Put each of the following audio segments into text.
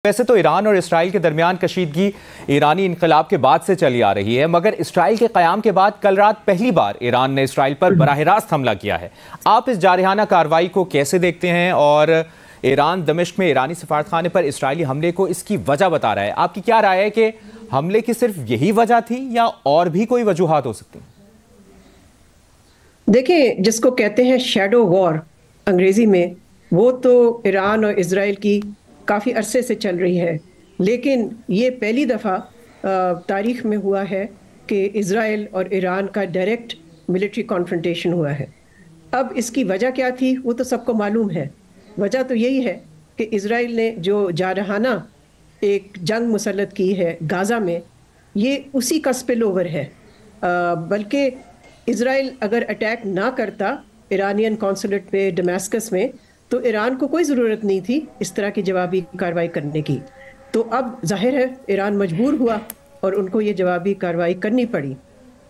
ویسے تو ایران اور اسرائیل کے درمیان کشیدگی ایرانی انقلاب کے بعد سے چلی آ رہی ہے، مگر اسرائیل کے قیام کے بعد کل رات پہلی بار ایران نے اسرائیل پر براہ راست حملہ کیا ہے۔ آپ اس جارحانہ کارروائی کو کیسے دیکھتے ہیں اور ایران دمشق میں ایرانی سفارتخانے پر اسرائیلی حملے کو اس کی وجہ بتا رہا ہے؟ آپ کی کیا رائے ہے کہ حملے کی صرف یہی وجہ تھی یا اور بھی کوئی وجوہات ہو سکتی ہیں؟ دیکھیں، جس کو کہتے ہیں شیڈو وار انگریزی میں، وہ تو ایران اور اسرائیل کی کافی عرصے سے چل رہی ہے، لیکن یہ پہلی دفعہ تاریخ میں ہوا ہے کہ اسرائیل اور ایران کا ڈائریکٹ ملٹری کانفرنٹیشن ہوا ہے۔ اب اس کی وجہ کیا تھی وہ تو سب کو معلوم ہے۔ وجہ تو یہی ہے کہ اسرائیل نے جو جارحانہ ایک جنگ مسلط کی ہے غازہ میں، یہ اسی کا سپل اوور ہے۔ بلکہ اسرائیل اگر اٹیک نہ کرتا ایرانین کونسولیٹ پہ ڈمیسکس میں، تو ایران کو کوئی ضرورت نہیں تھی اس طرح کی جوابی کارروائی کرنے کی۔ تو اب ظاہر ہے ایران مجبور ہوا اور ان کو یہ جوابی کارروائی کرنی پڑی۔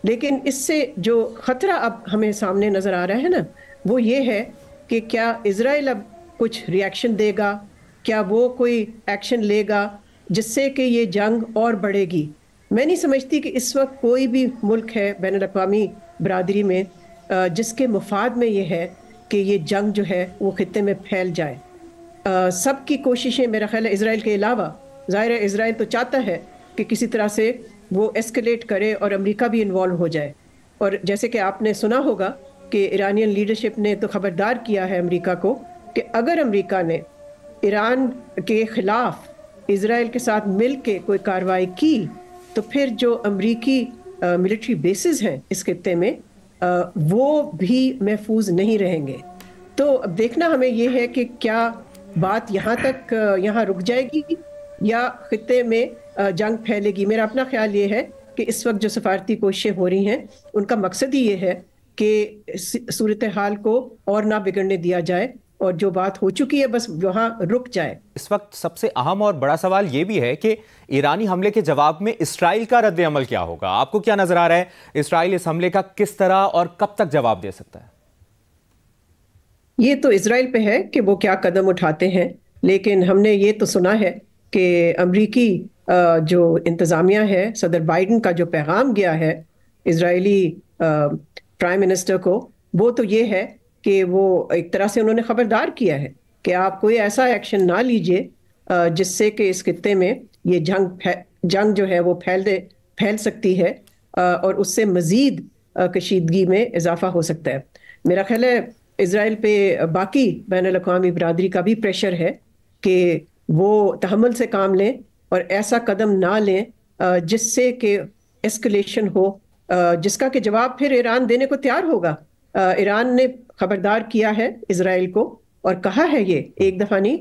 لیکن اس سے جو خطرہ اب ہمیں سامنے نظر آ رہا ہے نا، وہ یہ ہے کہ کیا اسرائیل اب کچھ ری ایکشن دے گا، کیا وہ کوئی ایکشن لے گا جس سے کہ یہ جنگ اور بڑھے گی۔ میں نہیں سمجھتی کہ اس وقت کوئی بھی ملک ہے بین الاقوامی برادری میں جس کے مفاد میں یہ ہے کہ یہ جنگ جو ہے وہ خطے میں پھیل جائے۔ سب کی کوششیں میرا خیال ہے اسرائیل کے علاوہ، ظاہر ہے اسرائیل تو چاہتا ہے کہ کسی طرح سے وہ ایسکلیٹ کرے اور امریکہ بھی انوالو ہو جائے۔ اور جیسے کہ آپ نے سنا ہوگا کہ ایرانین لیڈرشپ نے تو خبردار کیا ہے امریکہ کو کہ اگر امریکہ نے ایران کے خلاف اسرائیل کے ساتھ مل کے کوئی کارروائی کی تو پھر جو امریکی ملٹری بیسز ہیں اس خطے میں وہ بھی محفوظ نہیں رہیں گے۔ تو اب دیکھنا ہمیں یہ ہے کہ کیا بات یہاں تک یہاں رک جائے گی یا خطے میں جنگ پھیلے گی۔ میرا اپنا خیال یہ ہے کہ اس وقت جو سفارتی کوششیں ہو رہی ہیں ان کا مقصد ہی یہ ہے کہ صورتحال کو اور نہ بگڑنے دیا جائے اور جو بات ہو چکی ہے بس وہاں رک جائے۔ اس وقت سب سے اہم اور بڑا سوال یہ بھی ہے کہ ایرانی حملے کے جواب میں اسرائیل کا رد عمل کیا ہوگا؟ آپ کو کیا نظر آ رہا ہے اسرائیل اس حملے کا کس طرح اور کب تک جواب دے سکتا ہے؟ یہ تو اسرائیل پہ ہے کہ وہ کیا قدم اٹھاتے ہیں، لیکن ہم نے یہ تو سنا ہے کہ امریکی جو انتظامیہ ہے، صدر بائیڈن کا جو پیغام گیا ہے اسرائیلی پرائم منسٹر کو، وہ تو یہ ہے کہ وہ ایک طرح سے انہوں نے خبردار کیا ہے کہ آپ کوئی ایسا ایکشن نہ لیجئے جس سے کہ اس خطے میں یہ جنگ جو ہے وہ پھیل سکتی ہے اور اس سے مزید کشیدگی میں اضافہ ہو سکتا ہے۔ میرا خیال ہے اسرائیل پہ باقی بین الاقوامی برادری کا بھی پریشر ہے کہ وہ تحمل سے کام لیں اور ایسا قدم نہ لیں جس سے کہ ایسکلیشن ہو، جس کا کہ جواب پھر ایران دینے کو تیار ہوگا۔ ایران نے خبردار کیا ہے اسرائیل کو اور کہا ہے یہ ایک دفعہ نہیں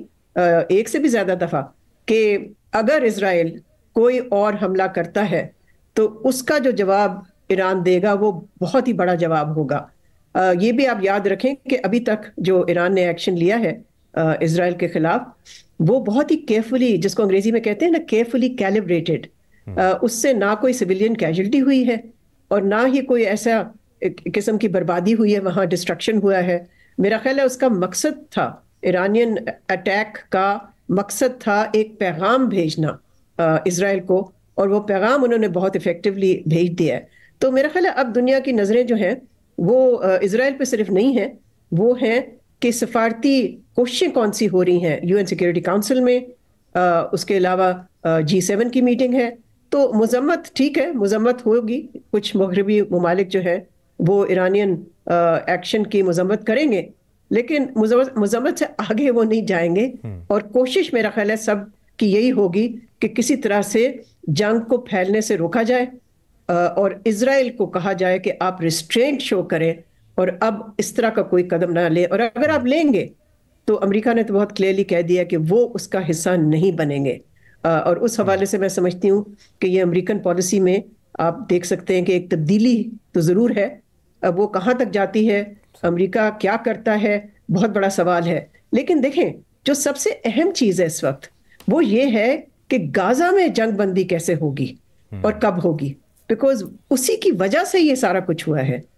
ایک سے بھی زیادہ دفعہ کہ اگر اسرائیل کوئی اور حملہ کرتا ہے تو اس کا جو جواب ایران دے گا وہ بہت ہی بڑا جواب ہوگا۔ یہ بھی آپ یاد رکھیں کہ ابھی تک جو ایران نے ایکشن لیا ہے اسرائیل کے خلاف، وہ بہت ہی کیئرفلی، جس کو انگریزی میں کہتے ہیں نا کیئرفلی کیلیبریٹڈ، اس سے نہ کوئی سویلین کیجولٹی ہوئی ہے اور نہ ہی کوئی ایسا قسم کی بربادی ہوئی ہے، وہاں ڈسٹرکشن ہوا ہے۔ میرا خیال ہے اس کا مقصد تھا، ایرانین اٹیک کا مقصد تھا ایک پیغام بھیجنا اسرائیل کو، اور وہ پیغام انہوں نے بہت ایفیکٹولی بھیج دیا ہے۔ تو میرا خیال ہے اب دنیا کی نظریں جو ہیں وہ اسرائیل پہ صرف نہیں ہیں، وہ ہیں کہ سفارتی کوششیں کون سی ہو رہی ہیں یو این سیکورٹی کاؤنسل میں، اس کے علاوہ G7 کی میٹنگ ہے۔ تو مذمت ٹھیک ہے، مذمت ہوگی، کچھ مغربی ممالک جو ہیں وہ ایرانین ایکشن کی مذمت کریں گے، لیکن مذمت سے آگے وہ نہیں جائیں گے، اور کوشش میرا خیال ہے سب کی یہی ہوگی کہ کسی طرح سے جنگ کو پھیلنے سے روکا جائے اور اسرائیل کو کہا جائے کہ آپ ریسٹرینٹ شو کریں اور اب اس طرح کا کوئی قدم نہ لیں، اور اگر آپ لیں گے تو امریکہ نے تو بہت کلیئرلی کہہ دیا کہ وہ اس کا حصہ نہیں بنیں گے۔ اور اس حوالے سے میں سمجھتی ہوں کہ یہ امریکن پالیسی میں آپ دیکھ سکتے ہیں کہ ایک تبدیلی تو ضرور ہے۔ اب وہ کہاں تک جاتی ہے، امریکہ کیا کرتا ہے، بہت بڑا سوال ہے۔ لیکن دیکھیں، جو سب سے اہم چیز ہے اس وقت وہ یہ ہے کہ غازہ میں جنگ بندی کیسے ہوگی اور کب ہوگی، بیکاز اسی کی وجہ سے یہ سارا کچھ ہوا ہے۔